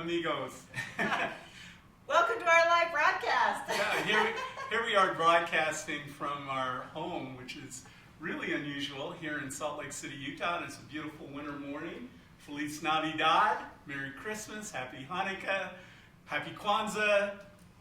amigos. Welcome to our live broadcast. Yeah, here we are broadcasting from our home, which is really unusual here in Salt Lake City, Utah. And it's a beautiful winter morning. Feliz Navidad, Merry Christmas, Happy Hanukkah, Happy Kwanzaa,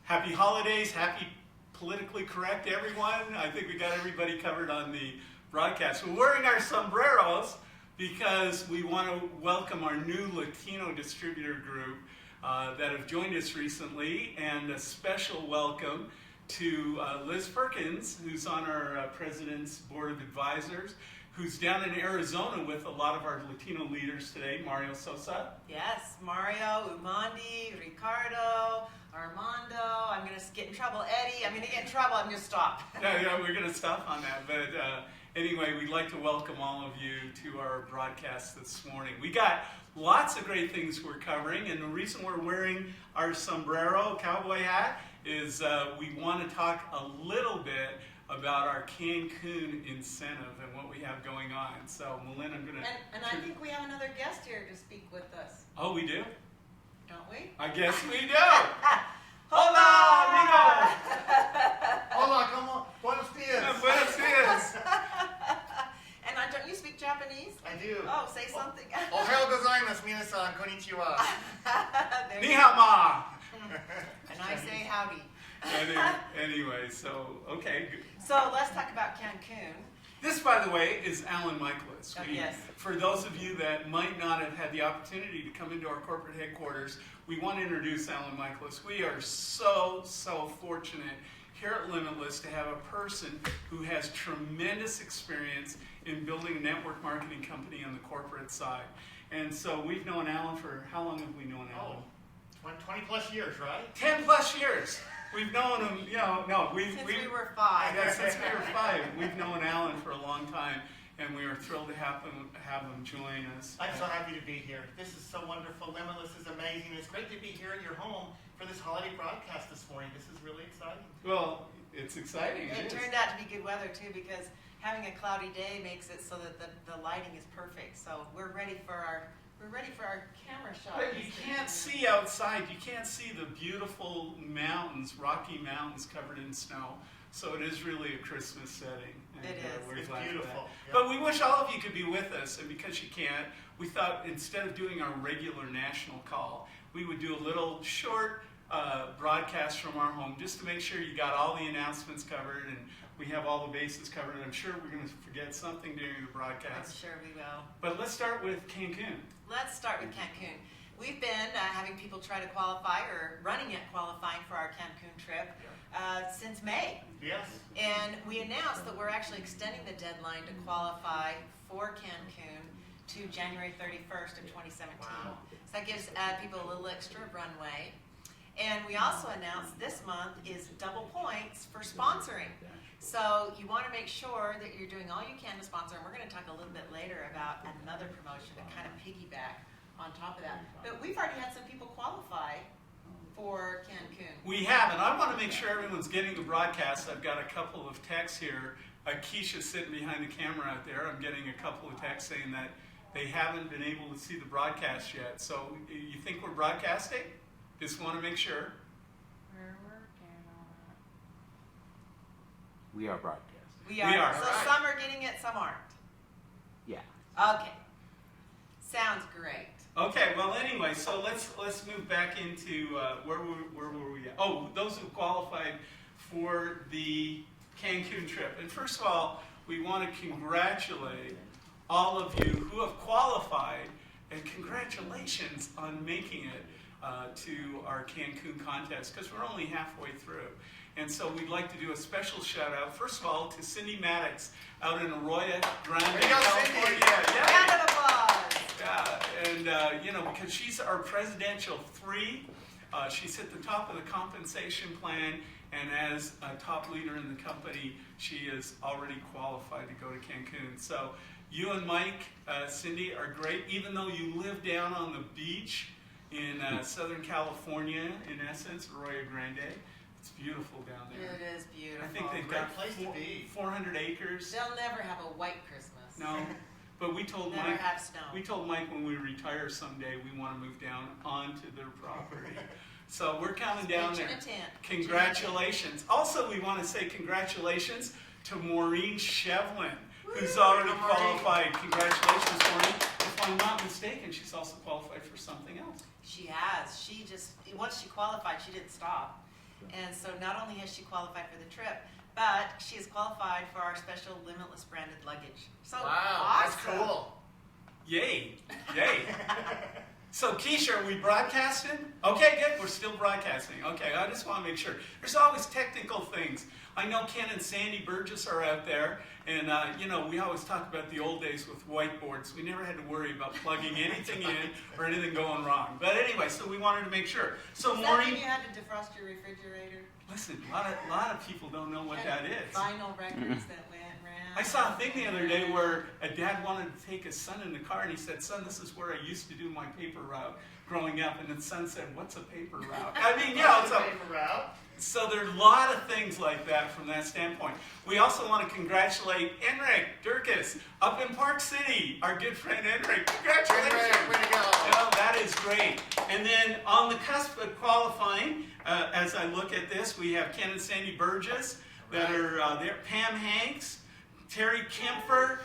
Happy Holidays, Happy politically correct everyone. I think we got everybody covered on the broadcast. We're wearing our sombreros because we want to welcome our new Latino distributor group that have joined us recently, and a special welcome to Liz Perkins, who's on our President's Board of Advisors, who's down in Arizona with a lot of our Latino leaders today. Mario Sosa. Yes, Mario, Umandi, Ricardo, Armando. I'm going to get in trouble. Eddie, I'm going to get in trouble. I'm going to stop. Yeah, we're going to stop on that. But anyway, we'd like to welcome all of you to our broadcast this morning. We got lots of great things we're covering, and the reason we're wearing our sombrero cowboy hat is we want to talk a little bit about our Cancun incentive and what we have going on. So, Melinda, I'm going to... And I think we have another guest here to speak with us. Oh, we do? Don't we? I guess we do. Hola, amigo. Hola, como? Buenos dias. Buenos dias. And don't you speak Japanese? I do. Oh, say something. Ohayou gozaimasu, minasan, konnichiwa. There Ni you hao go. ma. And I say howdy. Anyway, so, okay. So let's talk about Cancun. This, by the way, is Alan Michaelis. Oh, yes. For those of you that might not have had the opportunity to come into our corporate headquarters, we want to introduce Alan Michaelis. We are so fortunate here at Limitless to have a person who has tremendous experience in building a network marketing company on the corporate side. And so we've known Alan for, how long have we known Alan? 20 plus years, right? 10 plus years. We've known him, Since we were 5. Yeah, since we were 5. We've known Alan for a long time, and we are thrilled to have him join us. I'm so happy to be here. This is so wonderful. Limitless is amazing. It's great to be here in your home for this holiday broadcast this morning. This is really exciting. Well, it's exciting. It turned out to be good weather too, because having a cloudy day makes it so that the lighting is perfect. So we're ready for our camera shot. But you can't see outside. You can't see the beautiful mountains, Rocky Mountains covered in snow. So it is really a Christmas setting. And, It is. we're It's glad for beautiful. that. Yeah. But we wish all of you could be with us, and because you can't, we thought instead of doing our regular national call, we would do a little short broadcast from our home just to make sure you got all the announcements covered and we have all the bases covered. I'm sure we're going to forget something during the I'm broadcast. sure we will. But let's start with Cancun. Let's start with Cancun. We've been having people try to qualify or running at qualifying for our Cancun trip since May. Yes. And we announced that we're actually extending the deadline to qualify for Cancun to January 31st of 2017. Wow. So that gives people a little extra runway. And we also announced this month is double points for sponsoring. So you want to make sure that you're doing all you can to sponsor, and we're going to talk a little bit later about another promotion to kind of piggyback on top of that. But we've already had some people qualify for Cancun. We have, and I want to make sure everyone's getting the broadcast. I've got a couple of texts here. Keisha's sitting behind the camera out there. I'm getting a couple of texts saying that they haven't been able to see the broadcast yet. So you think we're broadcasting? Just want to make sure. We're working on it. We are broadcasting. We are. We are. So All right. some are getting it, some aren't. Yeah. Okay. Sounds great. Okay. Well, anyway, so let's move back into where were we at? Oh, those who qualified for the Cancun trip. And first of all, we want to congratulate all of you who have qualified, and congratulations on making it to our Cancun contest, because we're only halfway through. And so we'd like to do a special shout out, first of all, to Cindy Maddox out in Arroyo Grande, There you go, Cindy. California. Round of applause. Yeah, and because she's our presidential 3, she's at the top of the compensation plan, and as a top leader in the company, she is already qualified to go to Cancun. So you and Mike, Cindy, are great, even though you live down on the beach in Southern California, in essence, Arroyo Grande. It's beautiful down there. It is beautiful. I think they've Great got place to be. 400 acres. They'll never have a white Christmas. No, But we told Never Mike, have snow. we told Mike when we retire someday, we want to move down onto their property. So we're counting down there. Pitch in a tent. Congratulations. Also, we want to say congratulations to Maureen Shevlin, who's already qualified. Congratulations, Maureen. If I'm not mistaken, she's also qualified for something else. She has. She just, once she qualified, she didn't stop. And so not only has she qualified for the trip, but she is qualified for our special Limitless branded luggage. So Wow, awesome. that's cool. Yay. Yay. So, Keisha, are we broadcasting? Okay, good. We're still broadcasting. Okay, I just want to make sure. There's always technical things. I know Ken and Sandy Burgess are out there, and, we always talk about the old days with whiteboards. We never had to worry about plugging anything in or anything going wrong. But anyway, so we wanted to make sure. So, Does that Maureen, mean you had to defrost your refrigerator? listen, a lot of people don't know what And that is. Vinyl records that went around. I saw a thing the other day where a dad wanted to take his son in the car, and he said, "Son, this is where I used to do my paper route growing up." And the son said, "What's a paper route?" I mean, yeah, it's a, Paper route. so there are a lot of things like that from that standpoint. We also want to congratulate Enric Durkis up in Park City, our good friend Enric. Congratulations! Enric, way to go. Oh, that is great. And then on the cusp of qualifying, as I look at this, we have Ken and Sandy Burgess that are there, Pam Hanks, Terry Kemper,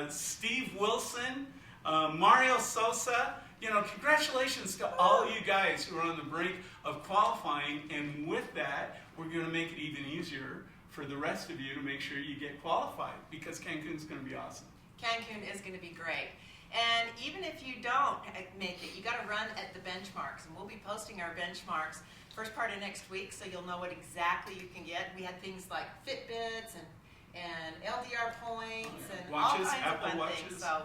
Steve Wilson, Mario Sosa. Congratulations to all you guys who are on the brink of qualifying. And with that, we're going to make it even easier for the rest of you to make sure you get qualified, because Cancun's going to be awesome. Cancun is going to be great. And even if you don't make it, you got to run at the benchmarks. And we'll be posting our benchmarks first part of next week, so you'll know what exactly you can get. We had things like Fitbits and LDR points and Watches, all kinds Apple of fun Watches. things. So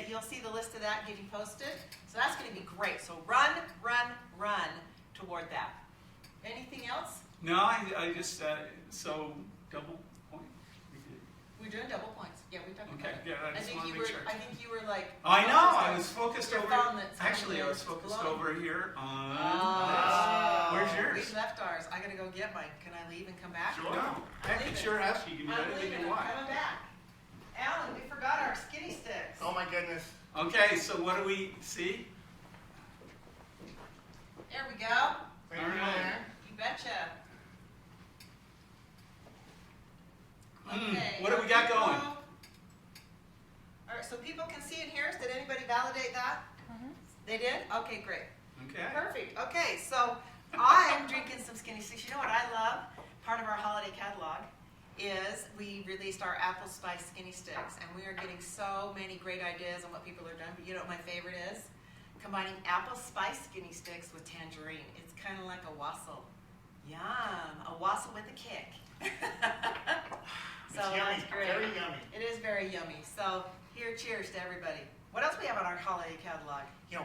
you'll see the list of that getting posted. So that's going to be great. So run toward that. Anything else? No, I just, so double point. We did. We're doing double points. Yeah, we talked Okay, about it. yeah, I just want to make sure. I think you were like. I know, I was focused Your over. phone that's Actually, I was on focused glowing. over here on Oh, this. Where's yours? We left ours. I gotta go get mine. Can I leave and come back? Sure. No, heck, it's your house. You can do I'm anything leaving. you I'm want. coming back. Alan, we forgot our skinny sticks. Oh my goodness. Okay, so what do we see? There we go. Right All right. there. You betcha. Hmm, Okay. what do we got going? All right, so people can see and hear us. Did anybody validate that? They did? Okay, great. Okay. Perfect. Okay, so I'm drinking some skinny sticks. You know what I love? Part of our holiday catalog is we released our apple spice skinny sticks, and we are getting so many great ideas on what people are doing. But you know what my favorite is? Combining apple spice skinny sticks with tangerine. It's kind of like a wassail. Yum, a wassail with a kick. So It's yummy. that's great. Very yummy. It is very yummy. So here, cheers to everybody. What else we have on our holiday catalog?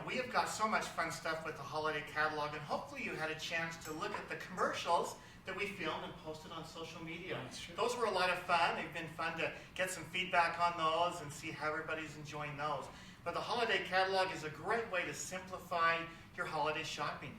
We have got so much fun stuff with the holiday catalog, and hopefully you had a chance to look at the commercials that we filmed and posted on social media. That's true. Those were a lot of fun. They've been fun to get some feedback on those and see how everybody's enjoying those. But the holiday catalog is a great way to simplify your holiday shopping.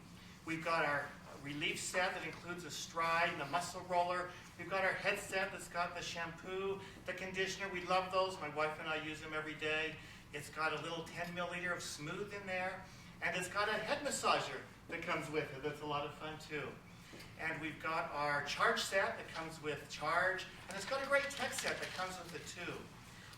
We've got our relief set that includes a stride and a muscle roller. We've got our headset that's got the shampoo, the conditioner. We love those. My wife and I use them every day. It's got a little 10 milliliter of smooth in there. And it's got a head massager that comes with it. That's a lot of fun too. And we've got our charge set that comes with charge. And it's got a great tech set that comes with it too.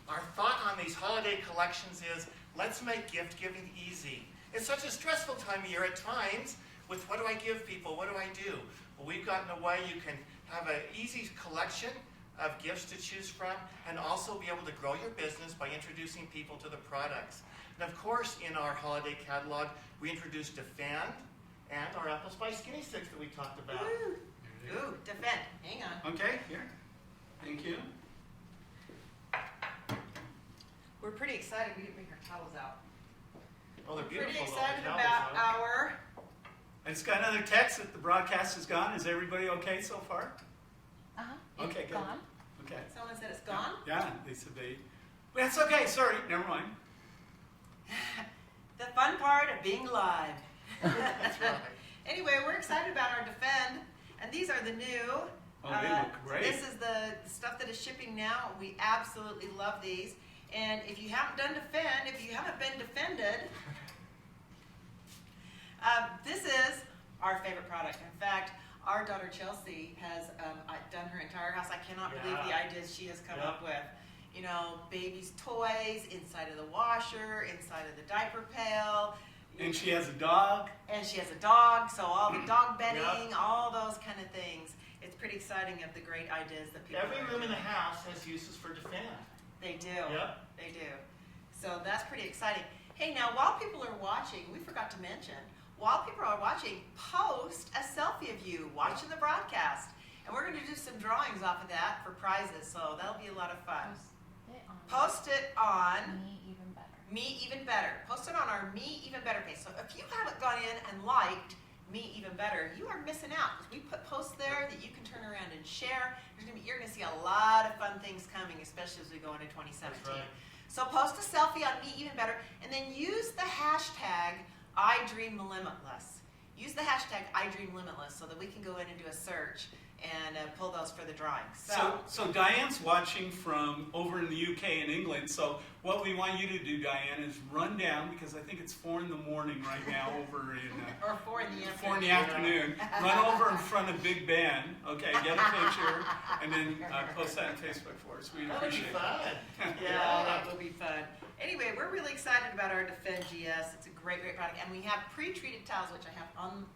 Our thought on these holiday collections is, let's make gift giving easy. It's such a stressful time of year at times with what do I give people, what do I do? Well, we've gotten a way you can have an easy collection of gifts to choose from and also be able to grow your business by introducing people to the products. And of course, in our holiday catalog, we introduced Defend and our Apple Spice Skinny Sticks that we talked about. Ooh, Defend. Hang on. Okay, here. Thank you. We're pretty excited. We didn't bring our towels out. Oh, they're We're beautiful. pretty though, excited the about towels, huh? our. I just got another text that the broadcast is gone. Is everybody okay so far? Okay, good. Gone. Okay. Someone said it's gone. Yeah, they said they. That's okay. Sorry, never mind. The fun part of being live. That's right. Anyway, we're excited about our Defend, and these are the new. Oh, they look great. This is the stuff that is shipping now. We absolutely love these. And if you haven't done defend, if you haven't been defended, this is our favorite product. In fact, our daughter Chelsea has done her entire house. I cannot believe the ideas she has come up with. You know, baby's toys, inside of the washer, inside of the diaper pail. And she has a dog. And she has a dog, so all the dog bedding, all those kind of things. It's pretty exciting of the great ideas that people Every room in the house has uses for defend. They do. Yep. They do. So that's pretty exciting. Hey, now while people are watching, we forgot to mention, while people are watching, post a selfie of you watching the broadcast. And we're going to do some drawings off of that for prizes, so that'll be a lot of fun. Post it on Me Even Better. Me Even Better. Post it on our Me Even Better page. So if you haven't gone in and liked Me Even Better, you are missing out. Because we put posts there that you can turn around and share. You're going to see a lot of fun things coming, especially as we go into 2017. That's right. So post a selfie on Me Even Better, and then use the hashtag #IDreamLimitless. Use the hashtag #IDreamLimitless so that we can go in and do a search and pull those for the drawing. So Diane's watching from over in the UK and England. So what we want you to do, Diane, is run down, because I think it's 4 in the morning right now over in or 4 in the afternoon. 4 in the afternoon. Run over in front of Big Ben, okay, get a picture, and then post that on Facebook for us. We'd That would be appreciate fun. it. Yeah, that will be fun. Anyway, we're really excited about our Defend GS. It's a great, great product. And we have pre-treated towels, which I have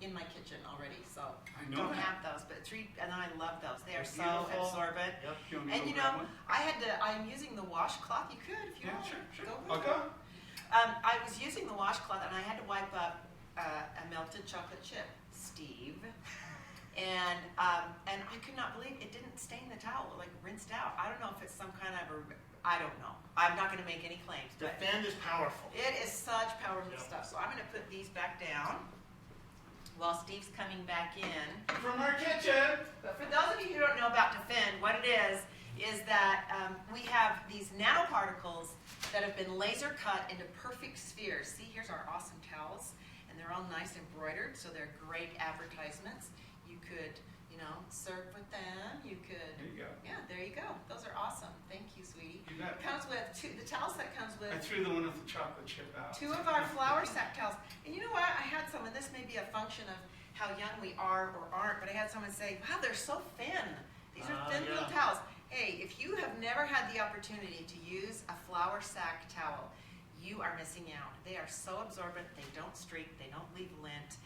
in my kitchen already. So I know don't that. have those, but and I love those. They are They're so beautiful. absorbent. Yep. You want me And to you go grab know, one? I'm using the washcloth. You could if you Yeah, want. sure. Go I'll with go. it. I was using the washcloth and I had to wipe up a melted chocolate chip, Steve. And I could not believe it didn't stain the towel, like rinsed out. I don't know if it's some kind of I don't know. I'm not going to make any claims, but Defend is powerful. it is such powerful Yep. stuff. So I'm going to put these back down while Steve's coming back in. From our kitchen. But for those of you who don't know about Defend, what it is that we have these nanoparticles that have been laser cut into perfect spheres. See, here's our awesome towels, and they're all nice embroidered, so they're great advertisements. You could, serve with them. You could, There you go. yeah, there you go. Those are awesome. Thank you, sweetie. You bet. It comes with the towel set comes with I threw the one with the chocolate chip out. 2 of our flour sack towels. And you know what? I had some, and this may be a function of how young we are or aren't, but I had someone say, wow, they're so thin. These are thin little yeah. towels. Hey, if you have never had the opportunity to use a flour sack towel, you are missing out. They are so absorbent, they don't streak, they don't leave lint,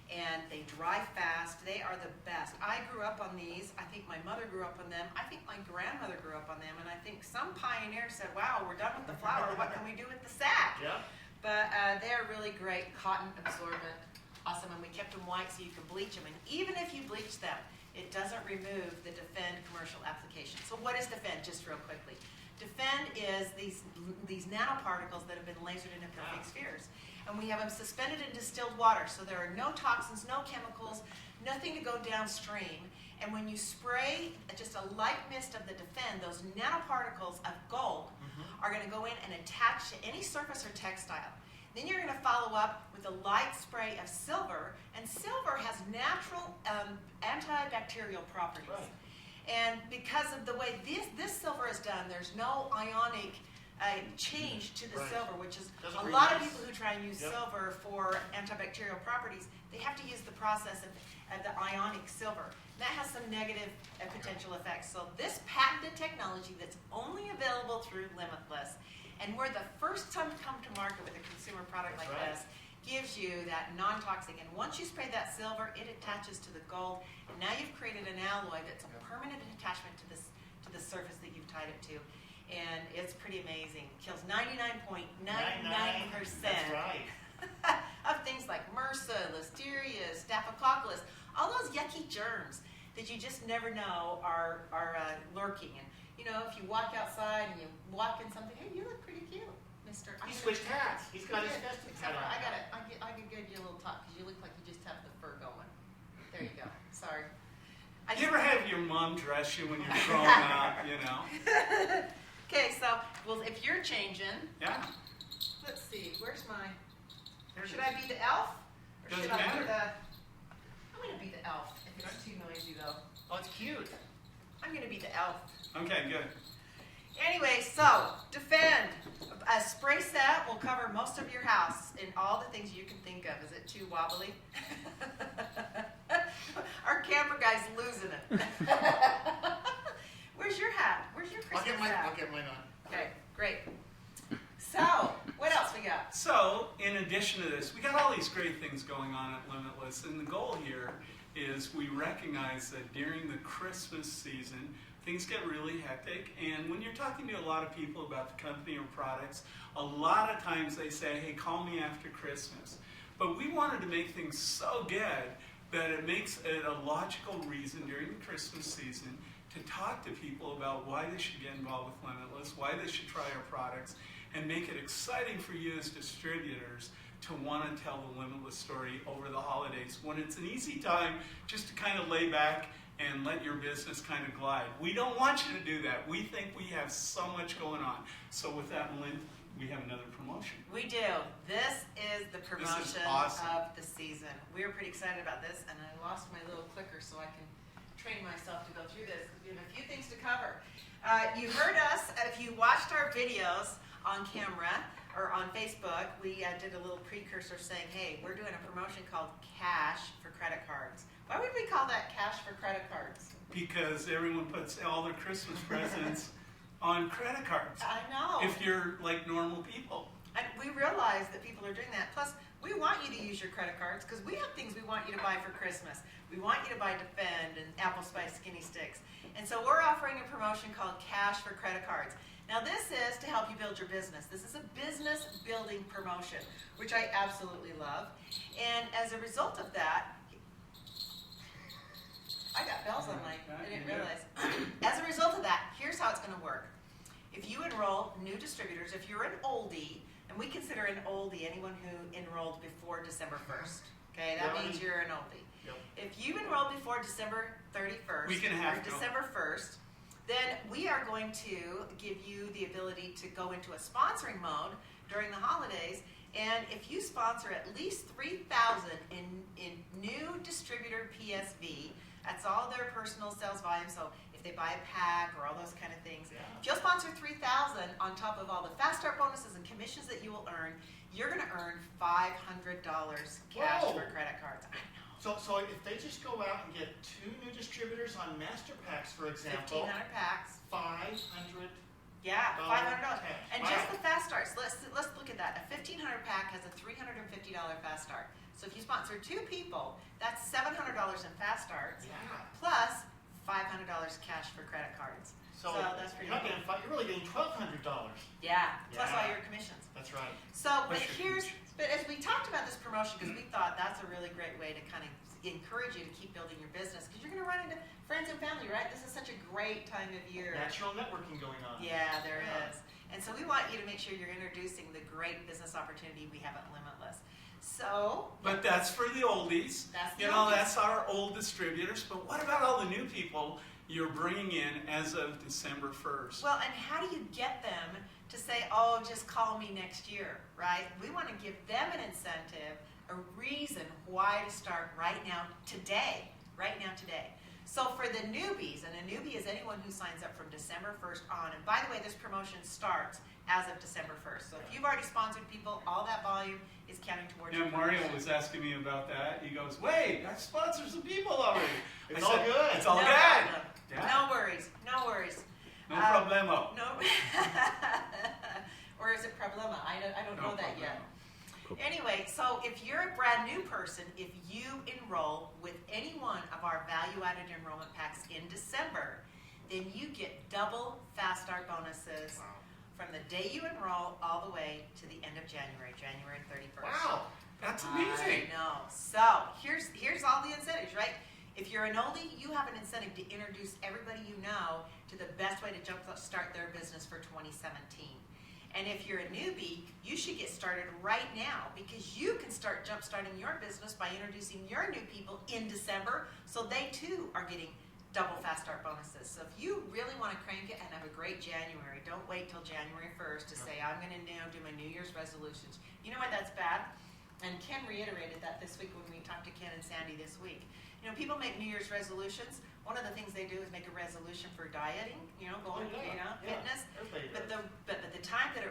and they dry fast. They are the best. I grew up on these. I think my mother grew up on them. I think my grandmother grew up on them, and I think some pioneer said, wow, we're done with the flour. What can we do with the sack? Yeah. But they are really great, cotton absorbent, awesome, and we kept them white so you could bleach them. And even if you bleach them, it doesn't remove the Defend commercial application. So what is Defend, just real quickly? Defend is these nanoparticles that have been lasered into perfect spheres. And we have them suspended in distilled water, so there are no toxins, no chemicals, nothing to go downstream. And when you spray just a light mist of the Defend, those nanoparticles of gold are going to go in and attach to any surface or textile. Then you're going to follow up with a light spray of silver, and silver has natural antibacterial properties. Right. And because of the way this silver is done, there's no ionic change to the Right. silver, which is Doesn't a lot of release. people who try and use Yep. silver for antibacterial properties, they have to use the process of the ionic silver. And that has some negative potential effects. So this patented technology that's only available through Limitless, and we're the first time to come to market with a consumer product That's like right. this, gives you that non-toxic. And once you spray that silver, it attaches to the gold. And now you've created an alloy that's a permanent attachment to the surface that you've tied it to. And it's pretty amazing. It kills 99.99% That's right. of things like MRSA, Listeria, Staphylococcus, all those yucky germs that you just never know are lurking. And if you walk outside and you walk in something, hey, you look pretty cute, Mister. He switched hats. He's got his festive hat on. I could give you a little talk because you look like you just have the fur going. There you go. Sorry. You ever have your mom dress you when you're growing up, Okay, so if you're changing, Yeah. let's see. Where's my? Here's Should I be the elf? Or Doesn't should I be matter. I'm going to be the elf. If it's too noisy though, Oh, it's cute. I'm going to be the elf. Okay, good. Anyway, so defend. A spray set will cover most of your house in all the things you can think of. Is it too wobbly? Our camper guy's losing it. Where's your hat? Where's your Christmas hat? I'll get mine on. Okay, great. So, what else we got? So, in addition to this, we got all these great things going on at Limitless, and the goal here is we recognize that during the Christmas season, things get really hectic, and when you're talking to a lot of people about the company or products, a lot of times they say, hey, call me after Christmas. But we wanted to make things so good that it makes it a logical reason during the Christmas season to talk to people about why they should get involved with Limitless, why they should try our products, and make it exciting for you as distributors to want to tell the Limitless story over the holidays when it's an easy time just to kind of lay back and let your business kind of glide. We don't want you to do that. We think we have so much going on. So with that, Melinda, we have another promotion. We do. This is the promotion awesome. of the season. We're pretty excited about this, and I lost my little clicker so I can train myself to go through this because we have a few things to cover. You heard us, if you watched our videos on camera or on Facebook, we did a little precursor saying, hey, we're doing a promotion called Cash for Credit Cards. Why would we call that Cash for Credit Cards? Because everyone puts all their Christmas presents on credit cards. I know. If you're like normal people. And we realize that people are doing that. Plus, we want you to use your credit cards because we have things we want you to buy for Christmas. We want you to buy Defend and Apple Spice Skinny Sticks. And so we're offering a promotion called Cash for Credit Cards. Now this is to help you build your business. This is a business building promotion, which I absolutely love. And as a result of that, I got bells on my, I didn't realize. As a result of that, here's how it's going to work. If you enroll new distributors, if you're an oldie, and we consider an oldie anyone who enrolled before December 1st, okay? That means you're an oldie. Yep. If you enrolled before December 31st We can have or December 1st, then we are going to give you the ability to go into a sponsoring mode during the holidays. And if you sponsor at least 3,000 in new distributor PSV, that's all their personal sales volume. So if they buy a pack or all those kind of things, if you'll sponsor 3,000 on top of all the fast start bonuses and commissions that you will earn, you're going to earn $500 cash Whoa. for credit cards. I know. So if they just go out and get 2 new distributors on master packs, for example, 1,500 packs. $500. Yeah, $500. cash. And Wow. just the fast starts. Let's look at that. A 1,500 pack has a $350 fast start. So if you sponsor 2 people, that's $700 in fast starts Yeah. plus $500 cash for credit cards. So, that's pretty you're not cool. getting you're really getting $1,200. Yeah, plus all Yeah. your commissions. That's right. So, but Plus your as we talked about this promotion, because we thought that's a really great way to kind of encourage you to keep building your business, because you're going to run into friends and family, right? This is such a great time of year. Natural networking going on. Yeah, there Yeah. is. And so we want you to make sure you're introducing the great business opportunity we have at Limitless. So, But that's for the oldies. That's the You know, oldies. that's our old distributors. But what about all the new people you're bringing in as of December 1st? well, and how do you get them to say, oh, just call me next year, right? We want to give them an incentive, a reason why to start right now, today. So for the newbies, and a newbie is anyone who signs up from December 1st on, and by the way, this promotion starts as of December 1st. So if you've already sponsored people, all that volume is counting towards Yeah, your Mario promotion. was asking me about that. He goes, wait, I sponsored some people already. It's I all said, good. It's all No good. problem. Yeah. No worries. No problemo. No. Or is it problema? I don't No know that problemo. yet. Anyway, so if you're a brand new person, if you enroll with any one of our value-added enrollment packs in December, then you get double fast start bonuses from the day you enroll all the way to the end of January 31st. Wow. That's amazing. I know. So here's all the incentives, right? If you're an oldie, you have an incentive to introduce everybody you know to the best way to jumpstart their business for 2017. And if you're a newbie, you should get started right now because you can start jumpstarting your business by introducing your new people in December so they too are getting double fast start bonuses. So if you really want to crank it and have a great January, don't wait till January 1st to say, I'm going to now do my New Year's resolutions. You know why that's bad? And Ken reiterated that this week when we talked to Ken and Sandy this week. You know, people make New Year's resolutions. one of the things they do is make a resolution for dieting, going, Yeah. fitness. Everybody But does. the time that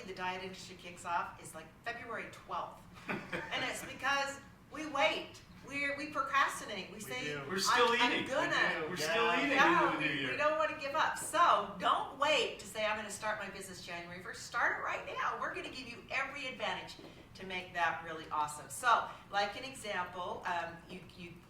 the diet industry kicks off is like February 12th. And it's because we wait. We procrastinate. We say, do. We're still I'm eating. gonna. We're still eating No, into the new year. we don't want to give up. So don't wait to say, I'm going to start my business January 1st. Start it right now. We're going to give you every advantage to make that really awesome. So, like an example,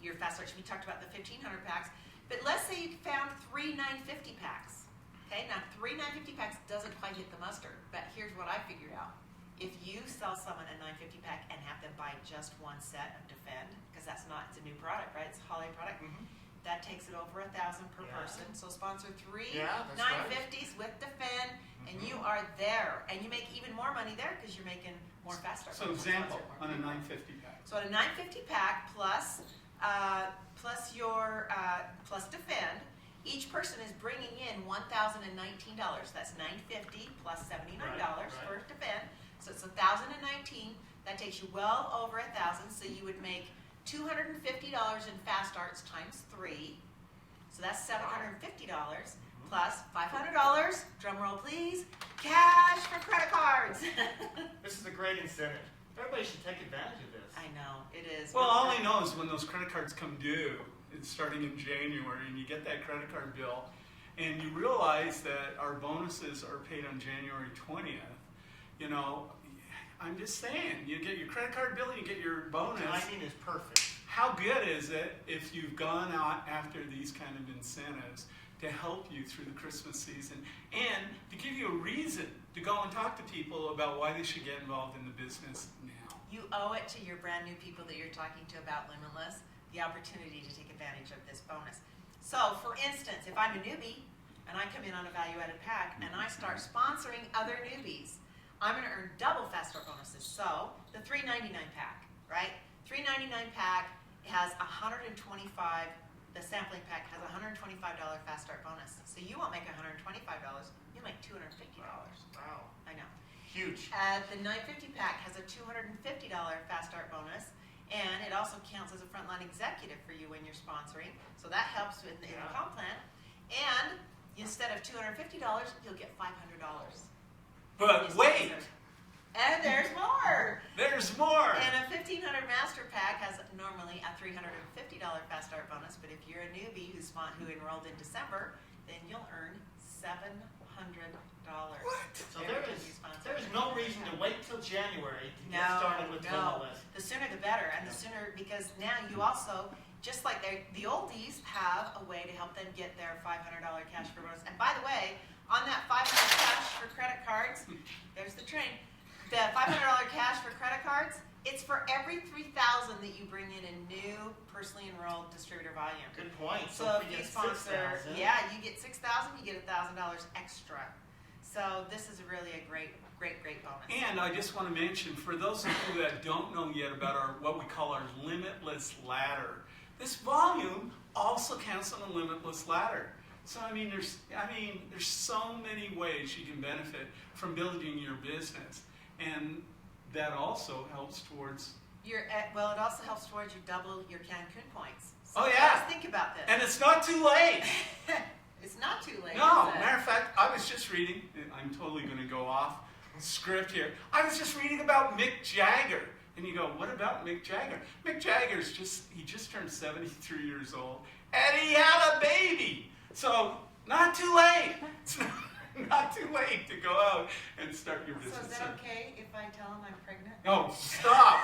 your fast starts, we talked about the 1,500 packs, but let's say you found 3 950 packs. Okay, now 3 950 packs doesn't quite hit the mustard, but here's what I figured out. If you sell someone a 950 pack and have them buy just one set of Defend, because it's a new product, right? It's a holiday product. Mhm. That takes it over 1,000 per Yeah. person. So sponsor 3 Yeah, that's 950s with Defend, and you are there. And you make even more money there because you're making more fast start. So example, on a 950 pack. So at a 950 pack plus Defend, each person is bringing in $1,019. That's $950 plus $79 Right. for Defend. So it's $1,019. That takes you well over 1,000. So you would make $250 in fast starts times 3. So that's $750 plus $500. Drum roll, please. Cash for credit cards. This is a great incentive. Everybody should take advantage of this. I know it is. Well, all I know is when those credit cards come due, it's starting in January, and you get that credit card bill, and you realize that our bonuses are paid on January 20th. I'm just saying, you get your credit card bill, you get your bonus. Timing is perfect. How good is it if you've gone out after these kind of incentives to help you through the Christmas season and to give you a reason to go and talk to people about why they should get involved in the business now? You owe it to your brand new people that you're talking to about Limitless the opportunity to take advantage of this bonus. So, for instance, if I'm a newbie and I come in on a value-added pack and I start sponsoring other newbies, I'm going to earn double fast start bonuses. So, the $3.99 pack, right? $3.99 pack has 125. The sampling pack has a $125 fast start bonus. So you won't make $125. You'll make $250. Wow. I know. Huge. The 950 pack has a $250 fast start bonus, and it also counts as a frontline executive for you when you're sponsoring. So that helps in the comp plan. And instead of $250, you'll get $500. But wait, And there's more. there's more. And a 1,500 master pack has normally a $350 fast start bonus, but if you're a newbie who enrolled in December, then you'll earn $700. What? So there is no reason to wait till January to get started with No. Limitless. The sooner the better, and the sooner, because now you also, just like the oldies have a way to help them get their $500 cash for bonus. And by the way, on that $500 cash for credit cards, there's the train. The $500 cash for credit cards, it's for every 3,000 that you bring in new personally enrolled distributor volume. Good point. So if if we you get sponsor, 6,000, you get 6,000, you get $1,000 extra. So this is really a great bonus. And I just want to mention, for those of you that don't know yet about what we call our Limitless ladder, this volume also counts on a Limitless ladder. So there's so many ways you can benefit from building your business, and that also helps towards. It also helps towards you double your Cancun points. So Oh, yeah. let's think about this. And it's not too late. It's not too late. No, is it? matter of fact, I was just reading. I'm totally going to go off script here. I was just reading about Mick Jagger. And you go, what about Mick Jagger? Mick Jagger's just turned 73 years old, and he had a baby. So, not too late. It's not too late to go out and start your So business. is that okay if I tell him I'm pregnant? Oh, stop.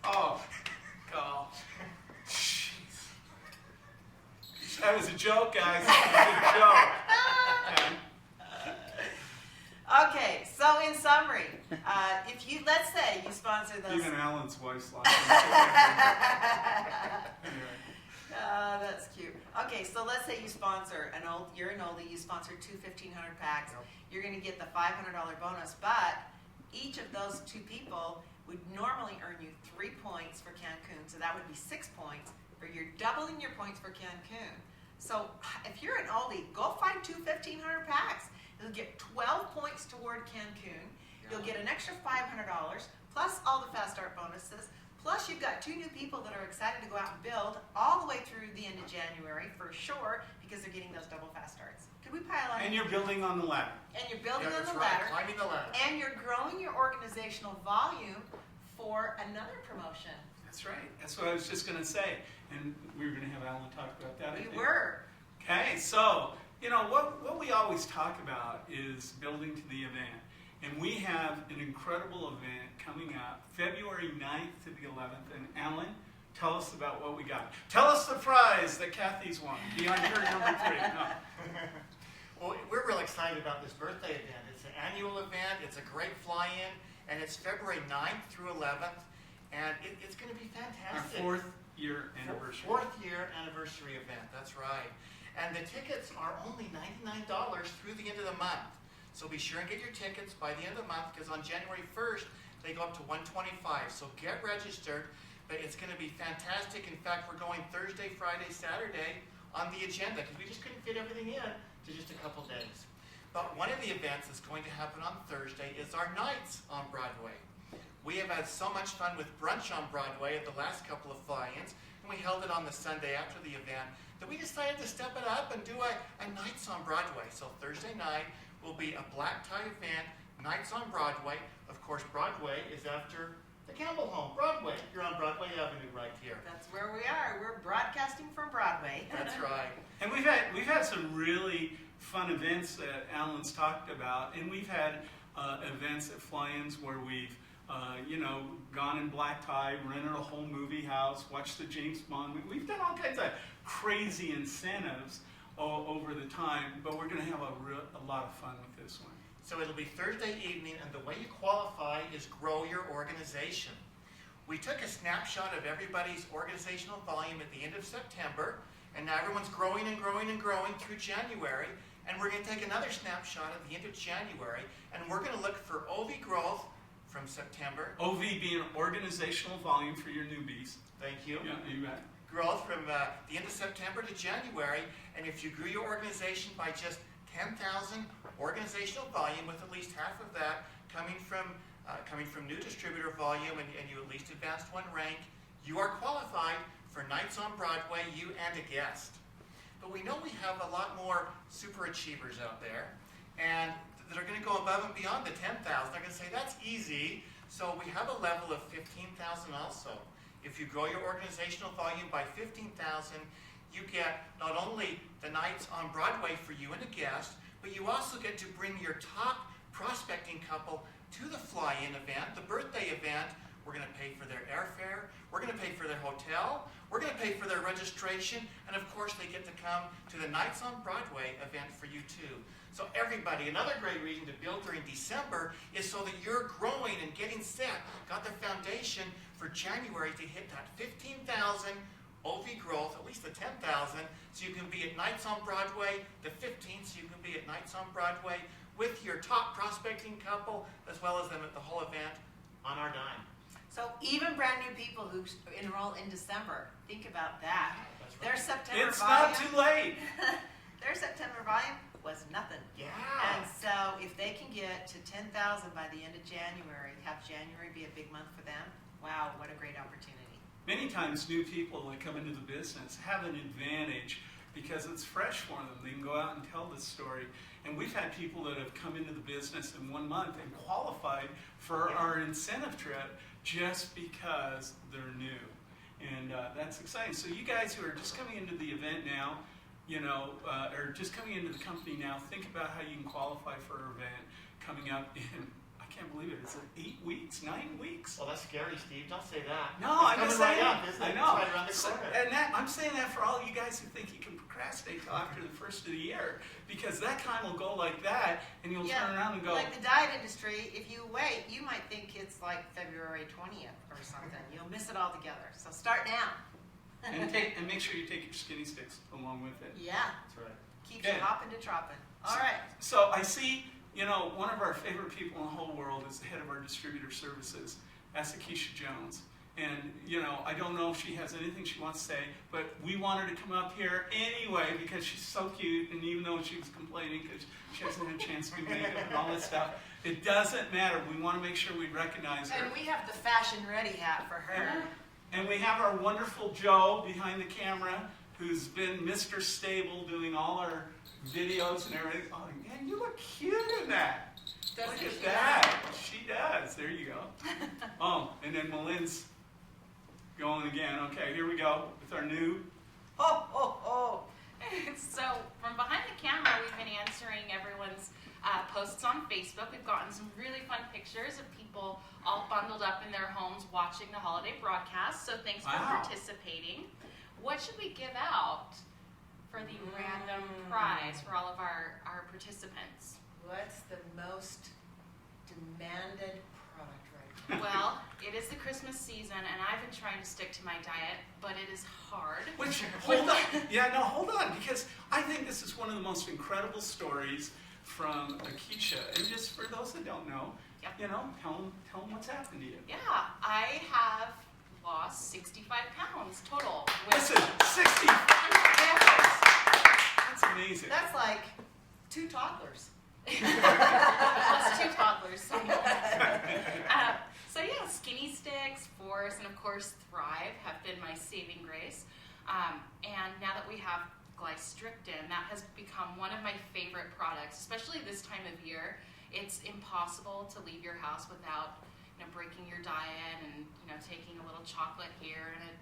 Oh, jeez. That was a joke, guys. That was a joke. Okay, so in summary, let's say you sponsor those. Even Alan's wife's laughing. Anyway. That's cute. Okay, so let's say you're an oldie, you sponsor two 1,500 packs. Yep. You're going to get the $500 bonus, but each of those two people would normally earn you 3 points for Cancun, so that would be 6 points. But you're doubling your points for Cancun. So if you're an oldie, go find two 1,500 packs. You'll get 12 points toward Cancun. You'll get an extra $500 plus all the fast start bonuses. Plus you've got got 2 new people that are excited to go out and build all the way through the end of January for sure, because they're getting those double fast starts. Could we pile on? And you're building on the ladder. And you're building Yeah, on that's the right, ladder. climbing the ladder. And you're growing your organizational volume for another promotion. That's right. That's what I was just going to say. And we were going to have Alan talk about that. I You think. were. Okay, so, what we always talk about is building to the event. And we have an incredible event coming up February 9th to the 11th. And Alan, tell us about what we got. Tell us the prize that Kathy's won. Be on your number 3. No. Well, we're real excited about this birthday event. It's an annual event. It's a great fly-in, and it's February 9th through 11th, and it's going to be Our fantastic. 4th year anniversary. 4th year anniversary event. That's right. And the tickets are only $99 through the end of the month. So be sure and get your tickets by the end of the month, because on January 1st they go up to $125. So get registered. But it's going to be fantastic. In fact, we're going Thursday, Friday, Saturday on the agenda, because we just couldn't fit everything in to just a couple days. But one of the events that's going to happen on Thursday is our Nights on Broadway. We have had so much fun with Brunch on Broadway at the last couple of fly-ins, and we held it on the Sunday after the event, that we decided to step it up and do a Nights on Broadway. So Thursday night will be a black tie event, Nights on Broadway. Of course, Broadway is after the Campbell home, Broadway. You're on Broadway Avenue right here. That's where we are. We're broadcasting from Broadway. That's right. And we've had some really fun events that Alan's talked about, and we've had events at fly-ins where we've gone in black tie, rented a whole movie house, watched the James Bond movie. We've done all kinds of crazy incentives over the time, but we're going to have a lot of fun with this one. So it'll be Thursday evening, and the way you qualify is grow your organization. We took a snapshot of everybody's organizational volume at the end of September, and now everyone's growing and growing and growing through January, and we're going to take another snapshot at the end of January, and we're going to look for OV growth from September. OV being organizational volume for your newbies. Thank you. Yeah, you bet. Growth from the end of September to January, and if you grew your organization by just 10,000 organizational volume, with at least half of that coming from new distributor volume, and you at least advanced 1 rank, you are qualified for Nights on Broadway, you and a guest. But we know we have a lot more super achievers out there, and that are going to go above and beyond the 10,000. They're going to say, that's easy. So we have a level of 15,000 also. If you grow your organizational volume by 15,000, you get not only the Nights on Broadway for you and a guest, but you also get to bring your top prospecting couple to the fly-in event, the birthday event. We're going to pay for their airfare, we're going to pay for their hotel, we're going to pay for their registration, and of course they get to come to the Nights on Broadway event for you too. So everybody, another great reason to build during December is so that you're growing and getting set, got the foundation for January to hit that 15,000 OV growth, at least the 10,000, so you can be at Nights on Broadway, the 15th, so you can be at Nights on Broadway with your top prospecting couple, as well as them at the whole event on our dime. So even brand new people who enroll in December, think about that. That's right. Their September It's volume, not too late. their September volume was nothing. Yeah. And so if they can get to 10,000 by the end of January, have January be a big month for them, wow, what a great opportunity. Many times new people that come into the business have an advantage because it's fresh for them. They can go out and tell this story. And we've had people that have come into the business in 1 month and qualified for our incentive trip just because they're new. And that's exciting. So you guys who are just coming into the event now, or just coming into the company now, think about how you can qualify for our event coming up in, I can't believe it, is it 8 weeks, 9 weeks? Well, that's scary, Steve. Don't say that. No, It's I'm just coming saying. right up, isn't it? I It's know. right around the corner. I'm saying that for all you guys who think you can procrastinate till after the first of the year, because that time will go like that, and you'll turn around and go, Like the diet industry, if you wait, you might think it's like February 20th or something. You'll miss it all together. So start now. and make sure you take your skinny sticks along with it. Yeah, That's right. keeps Okay. you hopping to tropping. All right. So I see, one of our favorite people in the whole world is the head of our distributor services, Keisha Jones. And, I don't know if she has anything she wants to say, but we want her to come up here anyway because she's so cute, and even though she was complaining because she hasn't had a chance to do makeup and all this stuff, it doesn't matter. We want to make sure we recognize her. And we have the fashion ready hat for her. And we have our wonderful Joe behind the camera, who's been Mr. Stable doing all our videos and everything. Oh, man, you look cute in that. Doesn't Look at she? that. She does. There you go. Oh, and then Melin's going again. Okay, here we go with our new. So from behind the camera, we've been answering everyone's posts on Facebook. We've gotten some really fun pictures of people all bundled up in their homes watching the holiday broadcast. So thanks for Wow. participating. What should we give out for the random prize for all of our participants? What's the most demanded product right now? Well, it is the Christmas season, and I've been trying to stick to my diet, but it is hard. Which, hold on. Yeah, no, hold on, because I think this is one of the most incredible stories from Akeisha. And just for those that don't know, Yep. you know, tell them what's happened to you. Yeah, I have lost 65 pounds total. Listen, 65 pounds. That's amazing. That's like 2 toddlers. Plus 2 toddlers. So yeah, Skinny Sticks, Force, and of course Thrive have been my saving grace. And now that we have Glystrictin, that has become one of my favorite products, especially this time of year. It's impossible to leave your house without, breaking your diet and, taking a little chocolate here and a,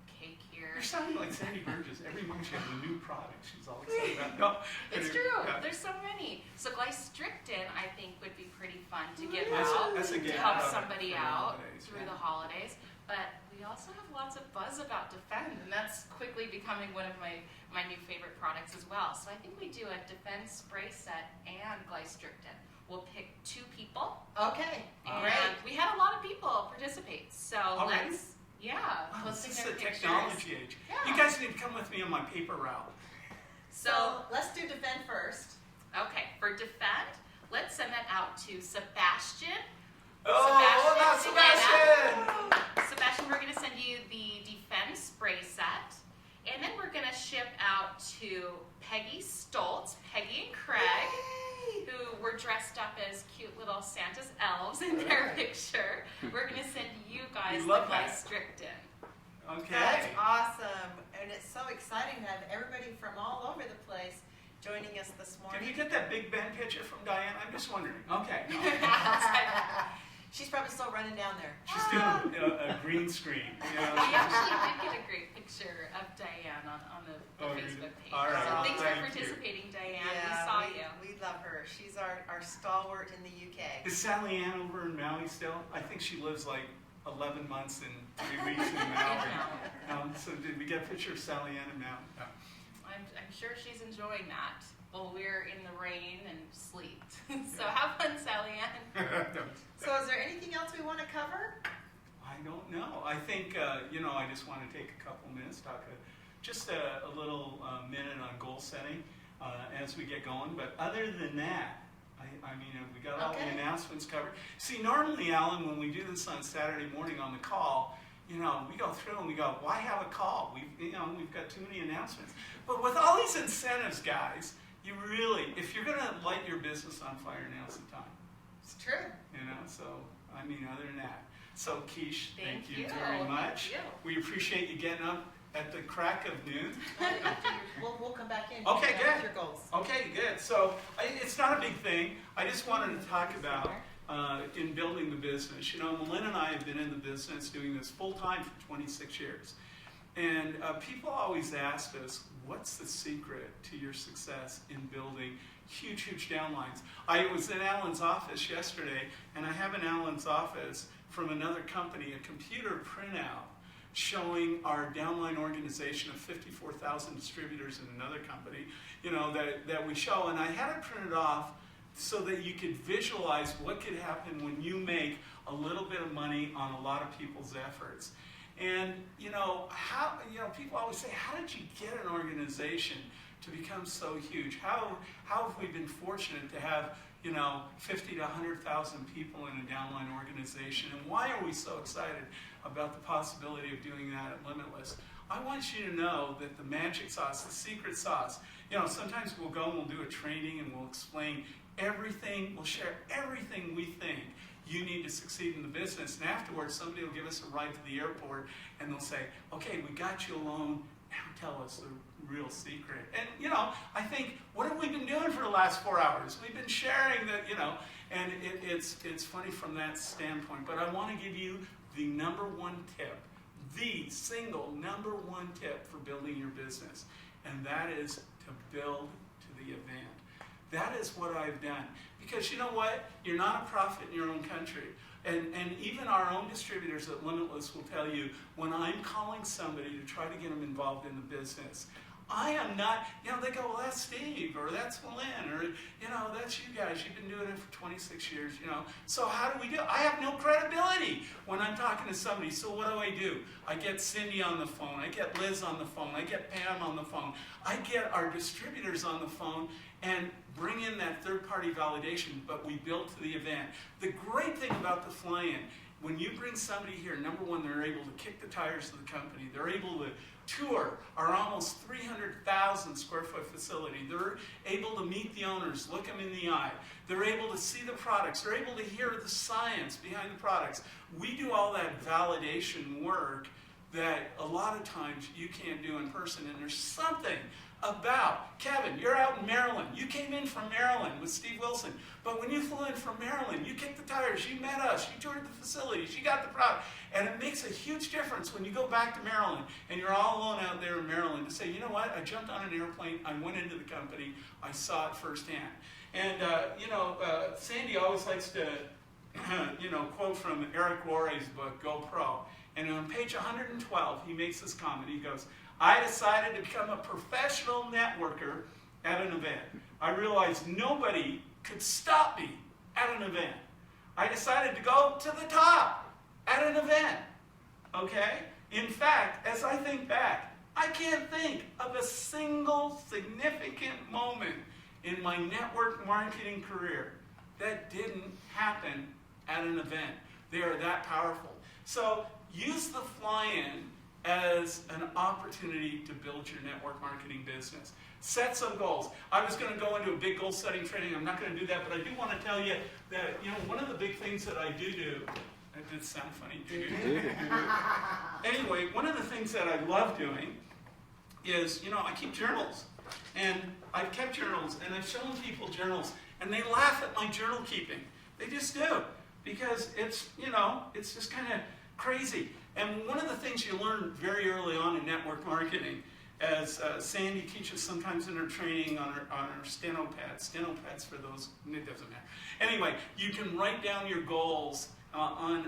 cake here. You're sounding like Sandy Burgess. Every month she has a new product she's all excited about. No, It's anyway, true. yeah. There's so many. So Glystrictin, I think, would be pretty fun to give That's out a to good help product somebody for the out holidays, through yeah. the holidays. But we also have lots of buzz about Defend, and that's quickly becoming one of my new favorite products as well. So I think we do a Defend spray set and Glystrictin. We'll pick 2 people, Okay, and great. we had a lot of people participate. So Already? let's, Wow, posting this is their the pictures. technology age. Yeah. You guys need to come with me on my paper route. So let's do Defend first. Okay, for Defend, let's send that out to Sebastian. Oh, not Sebastian! Sebastian! Sebastian, we're going to send you the Defend spray set. And then we're going to ship out to Peggy Stoltz, Peggy and Craig, who were dressed up as cute little Santa's elves in their picture. We're going to send you guys We the love that. Glystrictin. Okay. That's awesome. And it's so exciting to have everybody from all over the place joining us this Can morning. you get that Big Ben picture from Diane? I'm just wondering. Okay. No. She's probably still running down there. She's doing a green screen. You know, We actually did get a great picture of Diane on the Oh, Facebook page. all right. So Well, thanks for thank you. participating, Diane. We saw you. We love her. She's our stalwart in the UK. Is Sally Ann over in Maui still? I think she lives like 11 months and 3 weeks in Maui. So did we get a picture of Sally Ann in Maui? No. I'm sure she's enjoying that. Well, we're in the rain and sleet. So have fun, Sally Ann. So is there anything else we want to cover? I don't know. I think, I just want to take a couple minutes, talk just a little minute on goal setting as we get going. But other than that, I mean, we got all Okay. the announcements covered. See, normally, Alan, when we do this on Saturday morning on the call, we go through and we go, why have a call? We've got too many announcements. But with all these incentives, guys, you really, if you're going to light your business on fire, now's the time. It's true. So, I mean, other than that. So, Keish, thank you Thank very you. much. Thank you. We appreciate you getting up at the crack of noon. We'll come back in. Okay, What good. are your goals? Okay, good. So, it's not a big thing. I just wanted to talk about in building the business. Melinda and I have been in the business doing this full time for 26 years. And people always ask us, what's the secret to your success in building huge, huge downlines? I was in Alan's office yesterday, and I have in Alan's office from another company a computer printout showing our downline organization of 54,000 distributors in another company, that we show. And I had it printed off so that you could visualize what could happen when you make a little bit of money on a lot of people's efforts. And, people always say, how did you get an organization to become so huge? How have we been fortunate to have, 50 to 100,000 people in a downline organization? And why are we so excited about the possibility of doing that at Limitless? I want you to know that the magic sauce, the secret sauce, sometimes we'll go and we'll do a training and we'll explain everything, we'll share everything we think you need to succeed in the business. And afterwards, somebody will give us a ride to the airport, and they'll say, okay, we got you a loan. Now tell us the real secret. And, I think, what have we been doing for the last 4 hours? We've been sharing that, and it's funny from that standpoint. But I want to give you the number one tip, the single number one tip for building your business, and that is to build to the event. That is what I've done. Because you know what? You're not a prophet in your own country. And even our own distributors at Limitless will tell you, when I'm calling somebody to try to get them involved in the business, I am not, they go, well, that's Steve, or that's Lynn, or, that's you guys. You've been doing it for 26 years, So how do we do it? I have no credibility when I'm talking to somebody. So what do? I get Cindy on the phone. I get Liz on the phone. I get Pam on the phone. I get our distributors on the phone and bring in that third-party validation, but we build to the event. The great thing about the fly-in, when you bring somebody here, number one, they're able to kick the tires of the company. They're able to tour our almost 300,000 square foot facility. They're able to meet the owners, look them in the eye. They're able to see the products. They're able to hear the science behind the products. We do all that validation work that a lot of times you can't do in person. And there's something about, Kevin, you're out in Maryland. You came in from Maryland with Steve Wilson. But when you flew in from Maryland, you kicked the tires, you met us, you toured the facilities, you got the product. And it makes a huge difference when you go back to Maryland and you're all alone out there in Maryland to say, you know what, I jumped on an airplane, I went into the company, I saw it firsthand. And, Sandy always likes to, quote from Eric Worre's book, Go Pro. And on page 112, he makes this comment. He goes, I decided to become a professional networker at an event. I realized nobody could stop me at an event. I decided to go to the top at an event. Okay? In fact, as I think back, I can't think of a single significant moment in my network marketing career that didn't happen at an event. They are that powerful. So use the fly-in as an opportunity to build your network marketing business. Set some goals. I was going to go into a big goal setting training. I'm not going to do that, but I do want to tell you that, one of the big things that I do, that did sound funny, Anyway, one of the things that I love doing is, I keep journals. And I've kept journals, and I've shown people journals, and they laugh at my journal keeping. They just do. Because it's just kind of crazy. And one of the things you learn very early on in network marketing, as Sandy teaches sometimes in her training on her steno pads for those, it doesn't matter. Anyway, you can write down your goals on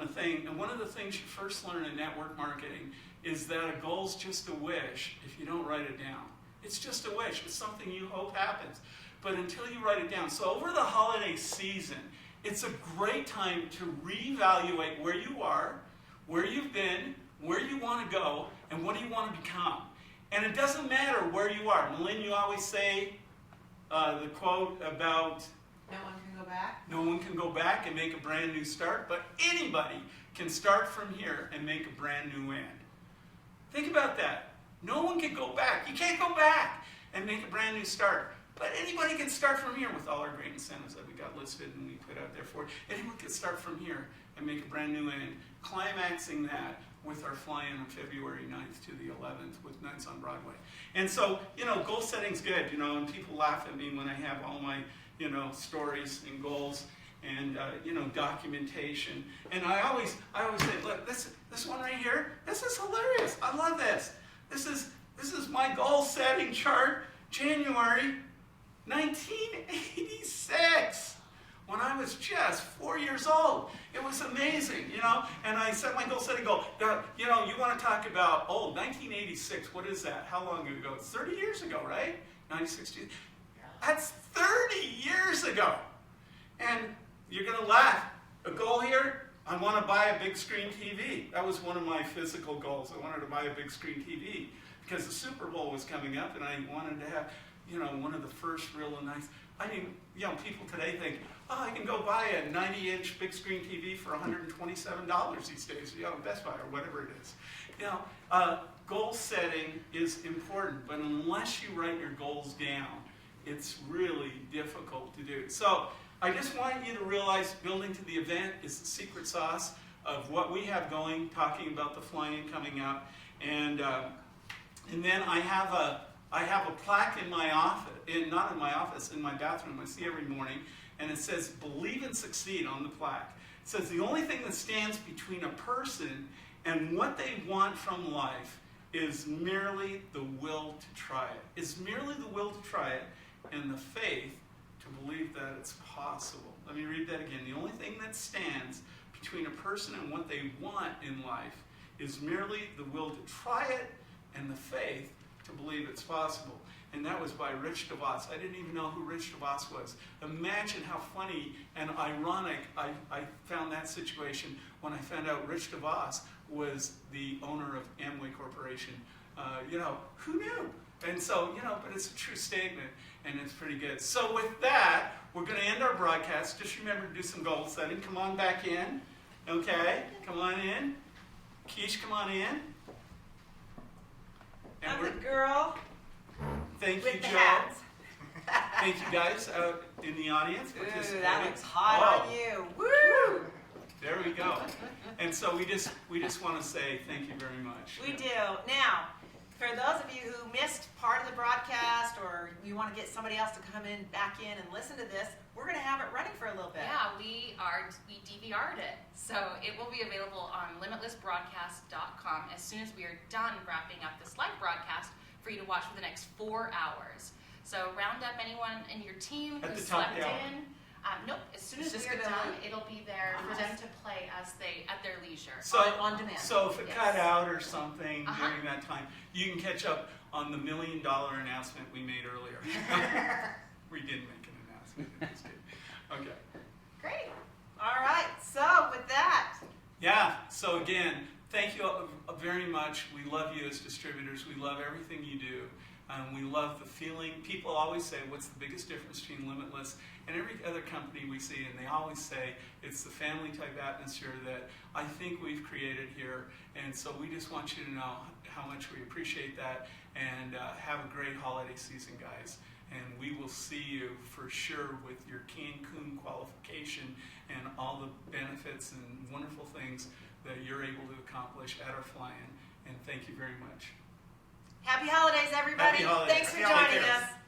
a thing. And one of the things you first learn in network marketing is that a goal's just a wish if you don't write it down. It's just a wish. It's something you hope happens. But until you write it down. So over the holiday season, it's a great time to reevaluate where you are, where you've been, where you want to go, and what do you want to become. And it doesn't matter where you are. Lynn, you always say the quote about No one can go back. No one can go back and make a brand new start, but anybody can start from here and make a brand new end. Think about that. No one can go back. You can't go back and make a brand new start. But anybody can start from here with all our great incentives that we got listed and we put out there for you. Anyone can start from here and make a brand new end, climaxing that with our fly-in on February 9th to the 11th with Nights on Broadway. And so, goal setting's good, and people laugh at me when I have all my, stories and goals and, documentation. And I always say, look, this one right here, this is hilarious. I love this. This is my goal setting chart, January 1986, when I was just 4 years old. It was amazing, and I set my goal setting goal. You want to talk about, 1986, what is that? How long ago? It's 30 years ago, right? 1960. That's 30 years ago. And you're going to laugh. A goal here, I want to buy a big screen TV. That was one of my physical goals. I wanted to buy a big screen TV because the Super Bowl was coming up, and I wanted to have one of the first real nice. People today think, I can go buy a 90-inch big screen TV for $127 these days, Best Buy or whatever it is. Goal setting is important, but unless you write your goals down, it's really difficult to do. So I just want you to realize building to the event is the secret sauce of what we have going, talking about the fly-in coming up. And then I have a plaque in my office, not in my office, in my bathroom. I see every morning, and it says, "Believe and succeed" on the plaque. It says the only thing that stands between a person and what they want from life is merely the will to try it. Is merely the will to try it and the faith to believe that it's possible. Let me read that again. The only thing that stands between a person and what they want in life is merely the will to try it and the faith to believe it's possible. And that was by Rich DeVos. I didn't even know who Rich DeVos was. Imagine how funny and ironic I found that situation when I found out Rich DeVos was the owner of Amway Corporation. Who knew? And so, but it's a true statement, and it's pretty good. So with that, we're going to end our broadcast. Just remember to do some goal setting. Come on back in. Okay? Come on in. Keish, come on in. And I'm the girl thank with you, the Joe. hats. Thank you guys out in the audience. Ooh, participating. that looks hot on you. Woo! There we go. And so we just want to say thank you very much. We do. Now, for those of you who missed part of the broadcast, or you want to get somebody else to come back in and listen to this, we're going to have it running for a little bit. Yeah, we DVR'd it. So it will be available on limitlessbroadcast.com as soon as we are done wrapping up this live broadcast for you to watch for the next 4 hours. So round up anyone in your team At who the top of slept the hour. in. Nope, as soon It's as just we're gonna done, loop. it'll be there for them to play at their leisure. So on demand. So if it Yes. cut out or something Uh-huh. during that time, you can catch up on the $1 million announcement we made earlier. We did make an announcement. Just kidding. Okay. Great. All right. So with that, Yeah, so again, thank you very much. We love you as distributors. We love everything you do. We love the feeling. People always say, what's the biggest difference between Limitless and every other company we see? And they always say, it's the family type atmosphere that I think we've created here. And so we just want you to know how much we appreciate that. And have a great holiday season, guys. And we will see you for sure with your Cancun qualification and all the benefits and wonderful things that you're able to accomplish at our fly-in. And thank you very much. happy holidays, everybody. Happy holidays. Thanks for Happy joining holidays. us.